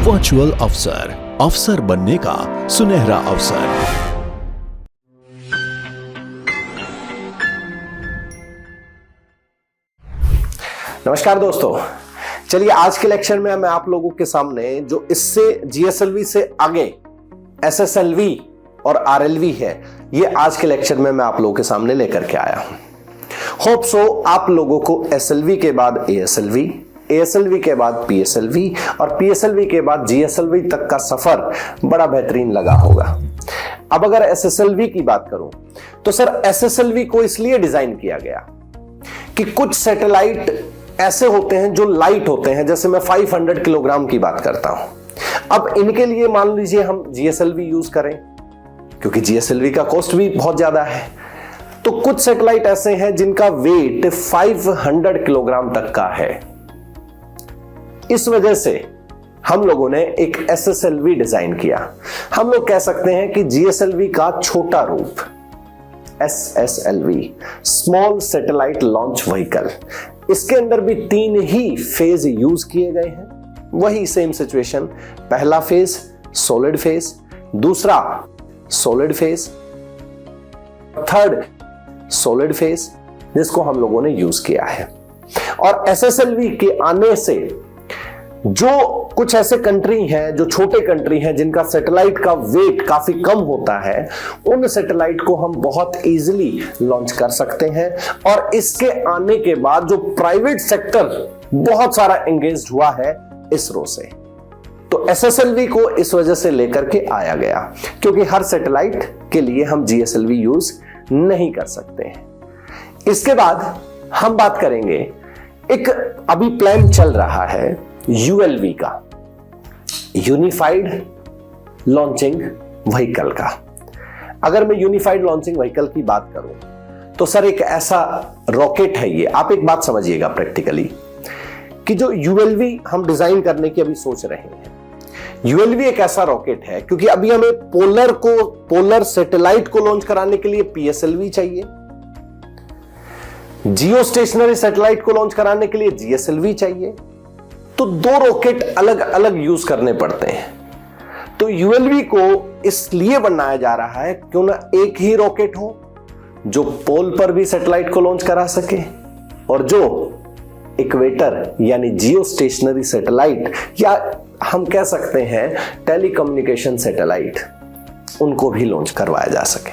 Virtual अफसर, अफसर बनने का सुनहरा अवसर। नमस्कार दोस्तों, चलिए आज के लेक्चर में मैं आप लोगों के सामने जो इससे जीएसएलवी से आगे एसएसएलवी और आरएलवी है, ये आज के लेक्चर में मैं आप लोगों के सामने लेकर के आया हूं। होप सो आप लोगों को एसएलवी के बाद एएसएलवी, एएसएलवी के बाद पीएसएलवी और पीएसएलवी के बाद जीएसएलवी तक का सफर बड़ा बेहतरीन लगा होगा। अब अगर एसएसएलवी की बात करूं तो सर एसएसएलवी को इसलिए डिजाइन किया गया कि कुछ सैटेलाइट ऐसे होते हैं जो लाइट होते हैं, जैसे मैं 500 किलोग्राम की बात करता हूं। अब इनके लिए मान लीजिए हम जीएसएलवी यूज करें, क्योंकि जीएसएलवी का कॉस्ट भी बहुत ज्यादा है। तो कुछ सैटेलाइट ऐसे हैं जिनका वेट 500 किलोग्राम तक का है। इस वजह से हम लोगों ने एक एसएसएलवी डिजाइन किया। हम लोग कह सकते हैं कि जीएसएलवी का छोटा रूप SSLV, small satellite launch vehicle. इसके अंदर भी 3 ही फेज यूज किए गए हैं। वही सेम सिचुएशन, पहला फेज सॉलिड फेज, दूसरा solid phase, third solid phase, जिसको हम लोगों ने यूज किया है। और एसएसएलवी के आने से जो कुछ ऐसे कंट्री हैं, जो छोटे कंट्री हैं जिनका सैटेलाइट का वेट काफी कम होता है, उन सैटेलाइट को हम बहुत इजीली लॉन्च कर सकते हैं। और इसके आने के बाद जो प्राइवेट सेक्टर बहुत सारा एंगेज्ड हुआ है इसरो से, तो एसएसएलवी को इस वजह से लेकर के आया गया, क्योंकि हर सैटेलाइट के लिए हम जीएसएलवी यूज नहीं कर सकते हैं। इसके बाद हम बात करेंगे, एक अभी प्लान चल रहा है यूएलवी का, यूनिफाइड लॉन्चिंग व्हीकल का। अगर मैं यूनिफाइड लॉन्चिंग व्हीकल की बात करूं तो सर एक ऐसा रॉकेट है ये, आप एक बात समझिएगा प्रैक्टिकली, कि जो यूएलवी हम डिजाइन करने की अभी सोच रहे हैं, यूएलवी एक ऐसा रॉकेट है, क्योंकि अभी हमें पोलर सैटेलाइट को लॉन्च कराने के लिए पीएसएलवी चाहिए, जियो स्टेशनरी सैटेलाइट को लॉन्च कराने के लिए जीएसएलवी चाहिए। तो 2 रॉकेट अलग अलग यूज करने पड़ते हैं। तो यूएलवी को इसलिए बनाया जा रहा है क्यों ना एक ही रॉकेट हो जो पोल पर भी सैटेलाइट को लॉन्च करा सके, और जो इक्वेटर यानी जियो स्टेशनरी सैटेलाइट, या हम कह सकते हैं टेलीकम्युनिकेशन सैटेलाइट, उनको भी लॉन्च करवाया जा सके।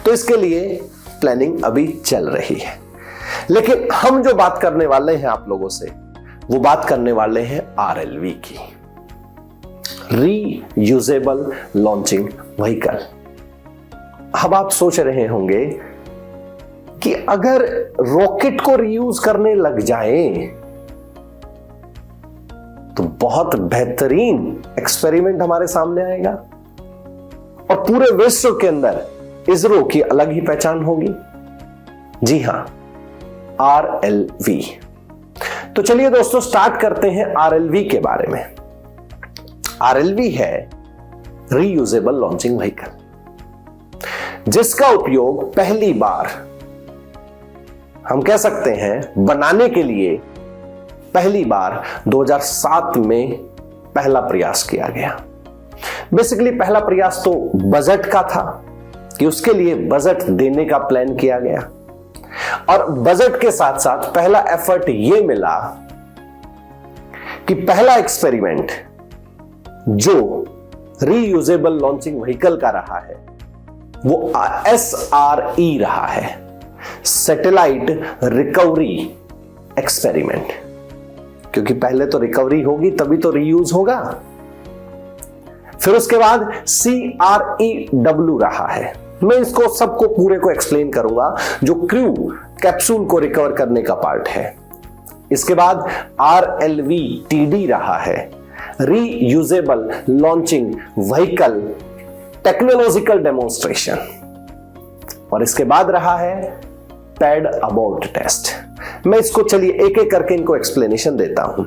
तो इसके लिए प्लानिंग अभी चल रही है। लेकिन हम जो बात करने वाले हैं आप लोगों से, वो बात करने वाले हैं आरएलवी की, रीयूजेबल लॉन्चिंग व्हीकल। अब आप सोच रहे होंगे कि अगर रॉकेट को रीयूज करने लग जाएं तो बहुत बेहतरीन एक्सपेरिमेंट हमारे सामने आएगा और पूरे विश्व के अंदर इसरो की अलग ही पहचान होगी। जी हां, आरएलवी। तो चलिए दोस्तों स्टार्ट करते हैं आरएलवी के बारे में। आरएलवी है रीयूजेबल लॉन्चिंग व्हीकल, जिसका उपयोग पहली बार हम कह सकते हैं बनाने के लिए पहली बार 2007 में पहला प्रयास किया गया। बेसिकली पहला प्रयास तो बजट का था कि उसके लिए बजट देने का प्लान किया गया, और बजट के साथ साथ पहला एफर्ट यह मिला कि पहला एक्सपेरिमेंट जो रीयूजेबल लॉन्चिंग व्हीकल का रहा है वो एसआरई रहा है, सैटेलाइट रिकवरी एक्सपेरिमेंट। क्योंकि पहले तो रिकवरी होगी तभी तो रीयूज होगा। फिर उसके बाद CREW रहा है। मैं इसको सबको पूरे को एक्सप्लेन करूंगा, जो क्रू कैप्सूल को रिकवर करने का पार्ट है। इसके बाद RLVTD रहा है, reusable launching vehicle technological demonstration, और इसके बाद रहा है पैड अबॉर्ट टेस्ट। मैं इसको चलिए एक एक करके इनको एक्सप्लेनेशन देता हूं।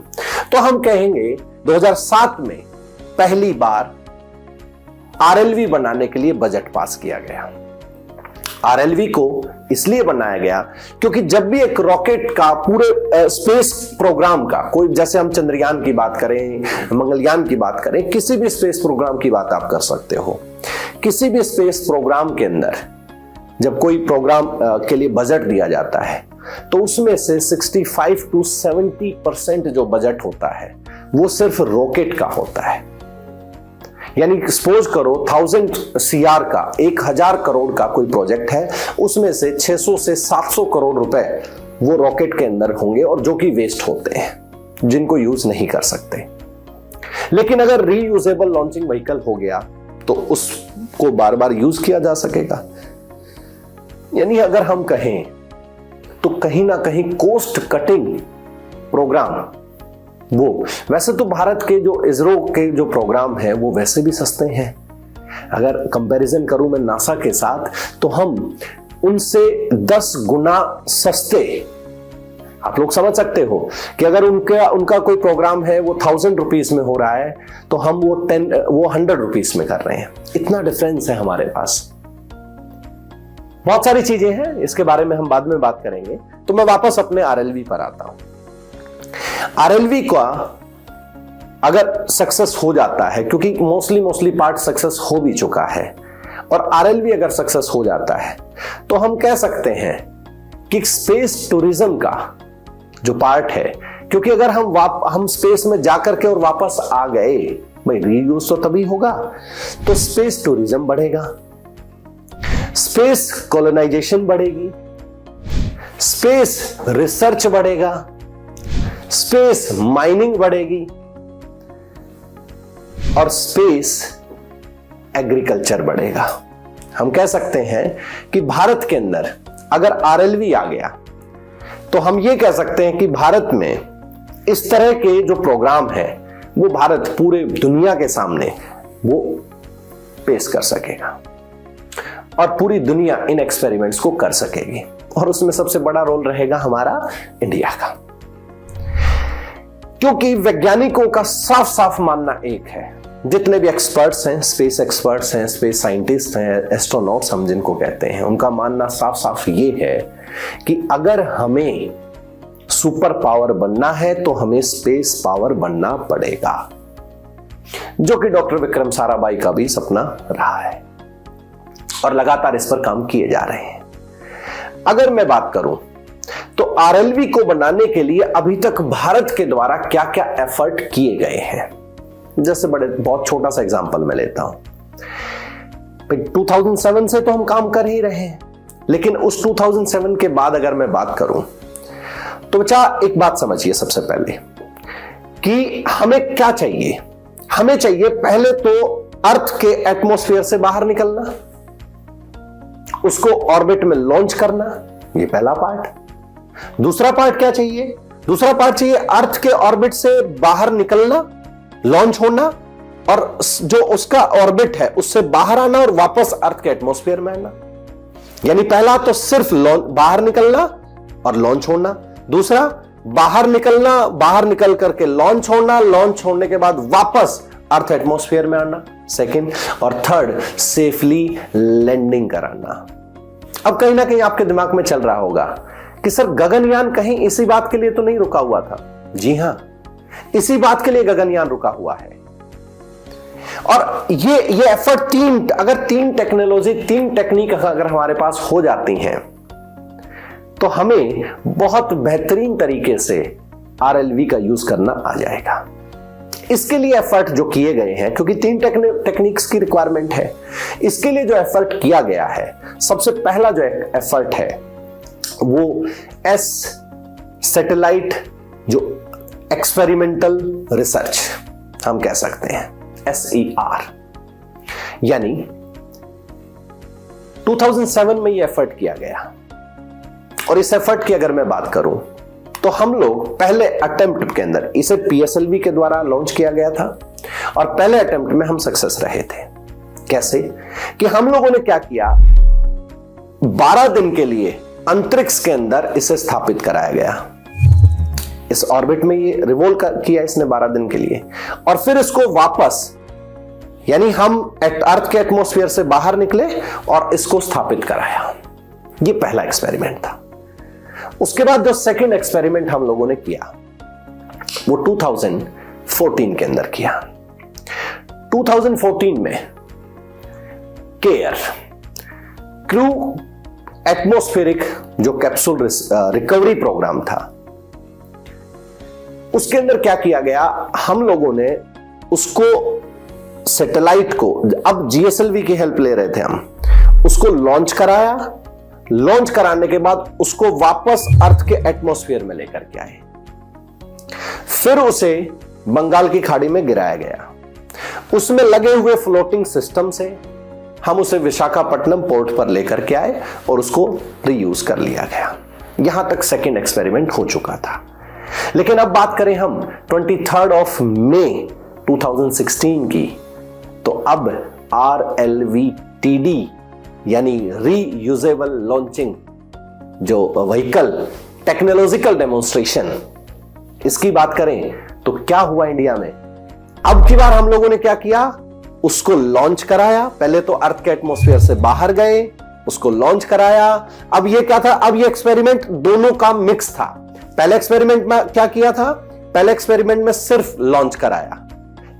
तो हम कहेंगे 2007 में पहली बार आरएलवी बनाने के लिए बजट पास किया गया। आरएलवी को इसलिए बनाया गया क्योंकि जब भी एक रॉकेट का पूरे स्पेस प्रोग्राम का कोई, जैसे हम चंद्रयान की बात करें, मंगलयान की बात करें, किसी भी स्पेस प्रोग्राम की बात आप कर सकते हो, किसी भी स्पेस प्रोग्राम के अंदर जब कोई प्रोग्राम के लिए बजट दिया जाता है तो उसमें से 65 to 70% जो बजट होता है वो सिर्फ रॉकेट का होता है। यानी सपोज करो 1000 CR का 1000 करोड़ का कोई प्रोजेक्ट है, उसमें से 600 से 700 करोड़ रुपए वो रॉकेट के अंदर होंगे और जो कि वेस्ट होते हैं, जिनको यूज नहीं कर सकते। लेकिन अगर रीयूजेबल लॉन्चिंग व्हीकल हो गया तो उसको बार बार यूज किया जा सकेगा। यानी अगर हम कहें तो कहीं ना कहीं कॉस्ट कटिंग प्रोग्राम, वो वैसे तो भारत के जो इसरो के जो प्रोग्राम है वो वैसे भी सस्ते हैं। अगर कंपैरिजन करूं मैं नासा के साथ तो हम उनसे 10 गुना सस्ते, आप लोग समझ सकते हो कि अगर उनका कोई प्रोग्राम है वो 1000 रुपीज में हो रहा है तो हम वो 100 रुपीज में कर रहे हैं। इतना डिफरेंस है हमारे पास। बहुत सारी चीजें हैं, इसके बारे में हम बाद में बात करेंगे। तो मैं वापस अपने आरएलवी पर आता हूं। आरएलवी का अगर सक्सेस हो जाता है, क्योंकि मोस्टली पार्ट सक्सेस हो भी चुका है, और आरएलवी अगर सक्सेस हो जाता है तो हम कह सकते हैं कि स्पेस टूरिज्म का जो पार्ट है, क्योंकि अगर हम स्पेस में जाकर के और वापस आ गए, भाई रीयूज तो तभी होगा, तो स्पेस टूरिज्म बढ़ेगा, स्पेस कॉलोनाइजेशन बढ़ेगी, स्पेस रिसर्च बढ़ेगा, स्पेस माइनिंग बढ़ेगी और स्पेस एग्रीकल्चर बढ़ेगा। हम कह सकते हैं कि भारत के अंदर अगर आरएलवी आ गया तो हम ये कह सकते हैं कि भारत में इस तरह के जो प्रोग्राम है वो भारत पूरे दुनिया के सामने वो पेश कर सकेगा और पूरी दुनिया इन एक्सपेरिमेंट्स को कर सकेगी, और उसमें सबसे बड़ा रोल रहेगा हमारा इंडिया का। क्योंकि वैज्ञानिकों का साफ साफ मानना एक है, जितने भी एक्सपर्ट्स हैं, स्पेस एक्सपर्ट्स हैं, स्पेस साइंटिस्ट हैं, एस्ट्रोनॉट्स हम जिनको कहते हैं, उनका मानना साफ साफ ये है कि अगर हमें सुपर पावर बनना है तो हमें स्पेस पावर बनना पड़ेगा, जो कि डॉक्टर विक्रम साराभाई का भी सपना रहा है और लगातार इस पर काम किए जा रहे हैं। अगर मैं बात करूं तो आरएलवी को बनाने के लिए अभी तक भारत के द्वारा क्या क्या एफर्ट किए गए हैं, जैसे बहुत छोटा सा एग्जांपल मैं लेता हूं। 2007 से तो हम काम कर ही रहे हैं, लेकिन उस 2007 के बाद अगर मैं बात करूं तो बच्चा एक बात समझिए सबसे पहले कि हमें क्या चाहिए। हमें चाहिए पहले तो अर्थ के एटमॉस्फेयर से बाहर निकलना, उसको ऑर्बिट में लॉन्च करना, ये पहला पार्ट। दूसरा पार्ट क्या चाहिए? दूसरा पार्ट चाहिए अर्थ के ऑर्बिट से बाहर निकलना, लॉन्च होना, और जो उसका ऑर्बिट है उससे बाहर आना और वापस अर्थ के एटमॉस्फेयर में आना। यानी पहला तो सिर्फ बाहर निकलना और लॉन्च होना, दूसरा बाहर निकलना, बाहर निकल करके लॉन्च होना, लॉन्च होने के बाद वापस अर्थ एटमॉस्फेयर में आना, सेकंड, और थर्ड सेफली लैंडिंग कराना। अब कहीं ना कहीं आपके दिमाग में चल रहा होगा कि सर गगनयान कहीं इसी बात के लिए तो नहीं रुका हुआ था? जी हां, इसी बात के लिए गगनयान रुका हुआ है। और ये एफर्ट अगर तीन टेक्निक अगर हमारे पास हो जाती हैं तो हमें बहुत बेहतरीन तरीके से आरएलवी का यूज करना आ जाएगा। इसके लिए एफर्ट जो किए गए हैं, क्योंकि 3 टेक्निक्स की रिक्वायरमेंट है, इसके लिए जो एफर्ट किया गया है, सबसे पहला जो एफर्ट है वो एस सैटेलाइट जो एक्सपेरिमेंटल रिसर्च हम कह सकते हैं, SER। यानी 2007 में ये एफर्ट किया गया, और इस एफर्ट की अगर मैं बात करूं तो हम लोग पहले अटेम्प्ट के अंदर इसे PSLV के द्वारा लॉन्च किया गया था, और पहले अटेम्प्ट में हम सक्सेस रहे थे। कैसे कि हम लोगों ने क्या किया, 12 दिन के लिए अंतरिक्ष के अंदर इसे स्थापित कराया गया, इस ऑर्बिट में ये रिवॉल्व किया इसने 12 दिन के लिए, और फिर इसको वापस, यानी हम अर्थ के एटमॉस्फेयर से बाहर निकले और इसको स्थापित कराया। ये पहला एक्सपेरिमेंट था। उसके बाद जो सेकंड एक्सपेरिमेंट हम लोगों ने किया वो 2014 के अंदर किया। 2014 में केयर क्रू एटमॉस्फेरिक जो कैप्सूल रिकवरी प्रोग्राम था, उसके अंदर क्या किया गया, हम लोगों ने उसको सैटेलाइट को, अब जीएसएलवी की हेल्प ले रहे थे हम, उसको लॉन्च कराया। लॉन्च कराने के बाद उसको वापस अर्थ के एटमॉस्फेयर में लेकर के आए, फिर उसे बंगाल की खाड़ी में गिराया गया। उसमें लगे हुए फ्लोटिंग सिस्टम से हम उसे विशाखापट्टनम पोर्ट पर लेकर के आए और उसको रीयूज कर लिया गया। यहां तक सेकेंड एक्सपेरिमेंट हो चुका था। लेकिन अब बात करें हम 23 मई 2016 की, तो अब RLVTD यानी रीयूजेबल लॉन्चिंग जो व्हीकल टेक्नोलॉजिकल डेमोन्स्ट्रेशन, इसकी बात करें तो क्या हुआ इंडिया में। अब की बार हम लोगों ने क्या किया, उसको लॉन्च कराया। पहले तो अर्थ के एटमॉस्फेयर से बाहर गए, उसको लॉन्च कराया। अब ये क्या था, अब ये एक्सपेरिमेंट दोनों का मिक्स था। पहले एक्सपेरिमेंट में क्या किया था, पहले एक्सपेरिमेंट में सिर्फ लॉन्च कराया।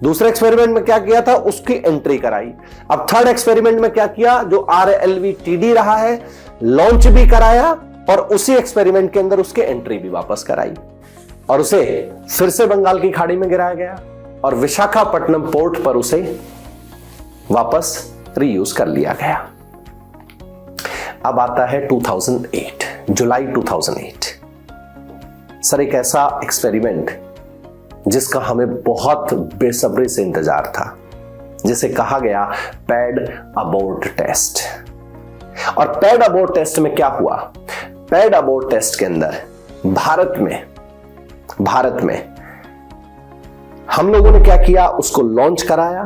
दूसरे एक्सपेरिमेंट में क्या किया था, उसकी एंट्री कराई। अब थर्ड एक्सपेरिमेंट में क्या किया, जो RLVTD रहा है, लॉन्च भी कराया और उसी एक्सपेरिमेंट के अंदर उसकी एंट्री भी वापस कराई और उसे फिर से बंगाल की खाड़ी में गिराया गया और विशाखापट्टनम पोर्ट पर उसे वापस रीयूज कर लिया गया। अब आता है 2008, जुलाई 2008। सर, एक ऐसा एक्सपेरिमेंट जिसका हमें बहुत बेसब्री से इंतजार था, जिसे कहा गया पैड अबोर्ट टेस्ट। और पैड अबोर्ट टेस्ट में क्या हुआ, पैड अबोर्ट टेस्ट के अंदर भारत में हम लोगों ने क्या किया, उसको लॉन्च कराया,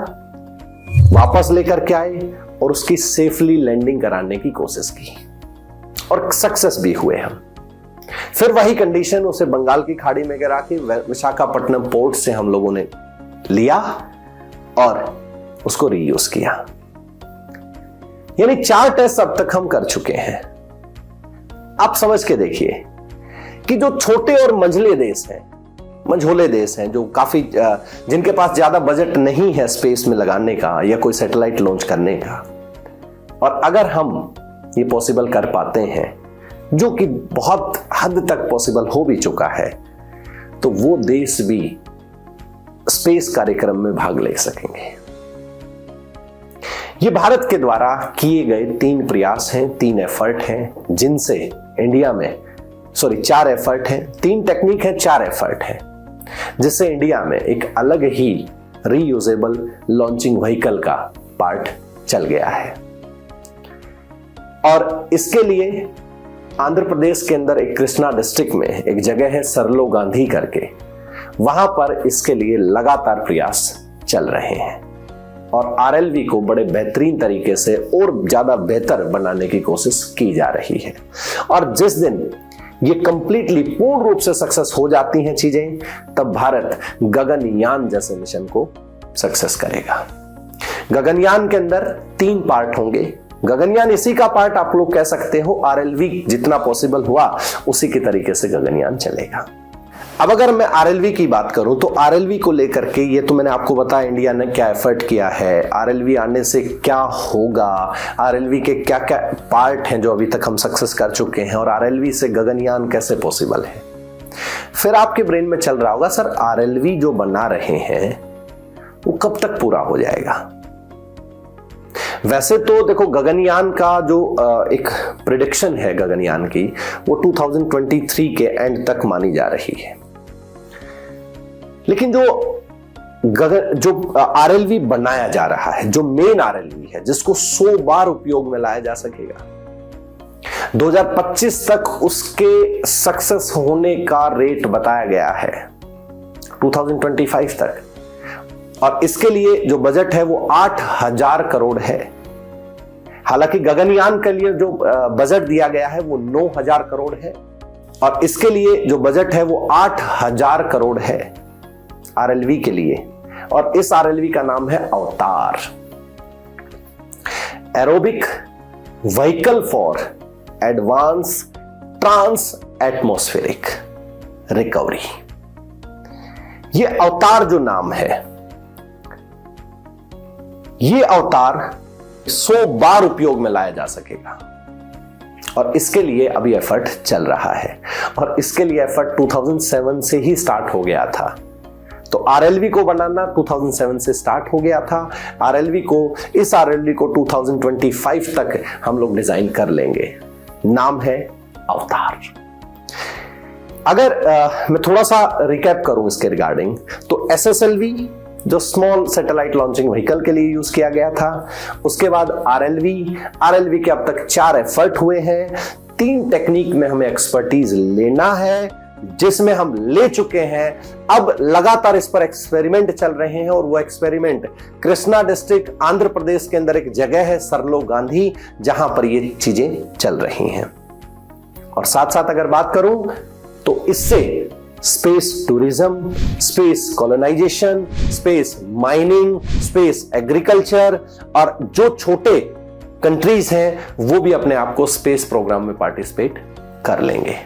वापस लेकर के आए और उसकी सेफली लैंडिंग कराने की कोशिश की और सक्सेस भी हुए हम। फिर वही कंडीशन, उसे बंगाल की खाड़ी में गिरा के विशाखापट्टनम पोर्ट से हम लोगों ने लिया और उसको रीयूज किया। यानी 4 टेस्ट अब तक हम कर चुके हैं। आप समझ के देखिए कि जो छोटे और मंझले देश हैं जो काफी जिनके पास ज्यादा बजट नहीं है स्पेस में लगाने का या कोई सैटेलाइट लॉन्च करने का, और अगर हम ये पॉसिबल कर पाते हैं, जो कि बहुत हद तक पॉसिबल हो भी चुका है, तो वो देश भी स्पेस कार्यक्रम में भाग ले सकेंगे। ये भारत के द्वारा किए गए 3 प्रयास हैं, 3 एफर्ट हैं, जिनसे इंडिया में 4 एफर्ट हैं, 3 टेक्निक है, 4 एफर्ट है, जिससे इंडिया में एक अलग ही रीयूजेबल लॉन्चिंग व्हीकल का पार्ट चल गया है। और इसके लिए आंध्र प्रदेश के अंदर एक कृष्णा डिस्ट्रिक्ट में एक जगह है सरलो गांधी करके, वहां पर इसके लिए लगातार प्रयास चल रहे हैं और RLV को बड़े बेहतरीन तरीके से और ज्यादा बेहतर बनाने की कोशिश की जा रही है। और जिस दिन ये कंप्लीटली पूर्ण रूप से सक्सेस हो जाती हैं चीजें, तब भारत गगनयान जैसे मिशन को सक्सेस करेगा। गगनयान के अंदर 3 पार्ट होंगे। गगनयान इसी का पार्ट आप लोग कह सकते हो, RLV जितना पॉसिबल हुआ उसी के तरीके से गगनयान चलेगा। अब अगर मैं RLV की बात करूं तो RLV को लेकर के, ये तो मैंने आपको बताया इंडिया ने क्या एफर्ट किया है, RLV आने से क्या होगा, RLV के क्या क्या पार्ट हैं जो अभी तक हम सक्सेस कर चुके हैं, और RLV से गगनयान कैसे पॉसिबल है। फिर आपके ब्रेन में चल रहा होगा, सर RLV जो बना रहे हैं वो कब तक पूरा हो जाएगा। वैसे तो देखो, गगनयान का जो एक प्रेडिक्शन है गगनयान की, वो 2023 के एंड तक मानी जा रही है। लेकिन जो RLV बनाया जा रहा है, जो मेन RLV है, जिसको 100 बार उपयोग में लाया जा सकेगा, 2025 तक उसके सक्सेस होने का रेट बताया गया है 2025 तक। और इसके लिए जो बजट है वो 8,000 करोड़ है। हालांकि गगनयान के लिए जो बजट दिया गया है वो 9,000 करोड़ है और इसके लिए जो बजट है वो 8,000 करोड़ है RLV के लिए। और इस RLV का नाम है Avatar, aerobic vehicle for advance trans atmospheric recovery. ये अवतार जो नाम है, ये अवतार 100 बार उपयोग में लाया जा सकेगा और इसके लिए अभी एफर्ट चल रहा है और इसके लिए एफर्ट 2007 से ही स्टार्ट हो गया था। तो आरएलवी को बनाना 2007 से स्टार्ट हो गया था। इस आरएलवी को 2025 तक हम लोग डिजाइन कर लेंगे। नाम है अवतार। अगर मैं थोड़ा सा रिकैप करूं इसके रिगार्डिंग, तो SSLV जो स्मॉल सैटेलाइट लॉन्चिंग व्हीकल के लिए यूज किया गया था, उसके बाद आरएलवी के अब तक 4 एफर्ट हुए हैं। 3 टेक्निक में हमें एक्सपर्टीज लेना है, जिसमें हम ले चुके हैं। अब लगातार इस पर एक्सपेरिमेंट चल रहे हैं और वो एक्सपेरिमेंट कृष्णा डिस्ट्रिक्ट आंध्र प्रदेश के अंदर एक जगह है सरलो गांधी, जहां पर ये चीजें चल रही हैं। और साथ साथ अगर बात करूं तो इससे space tourism, space colonisation, space mining, space agriculture और जो छोटे कंट्रीज हैं वो भी अपने आप को स्पेस प्रोग्राम में पार्टिसिपेट कर लेंगे।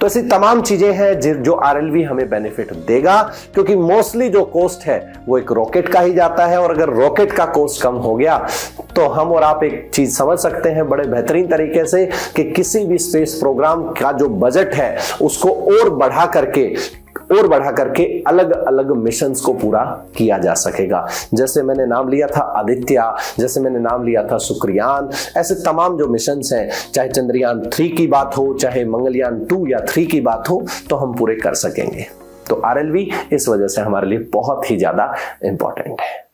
तो ऐसी तमाम चीजें हैं जो आरएलवी हमें बेनिफिट देगा, क्योंकि मोस्टली जो कॉस्ट है वो एक रॉकेट का ही जाता है और अगर रॉकेट का कॉस्ट कम हो गया तो हम और आप एक चीज समझ सकते हैं बड़े बेहतरीन तरीके से कि किसी भी स्पेस प्रोग्राम का जो बजट है उसको और बढ़ा करके अलग अलग मिशंस को पूरा किया जा सकेगा। जैसे मैंने नाम लिया था आदित्य, जैसे मैंने नाम लिया था शुक्रयान, ऐसे तमाम जो मिशंस हैं, चाहे चंद्रयान 3 की बात हो, चाहे मंगलयान 2 या 3 की बात हो, तो हम पूरे कर सकेंगे। तो आरएलवी इस वजह से हमारे लिए बहुत ही ज्यादा इंपॉर्टेंट है।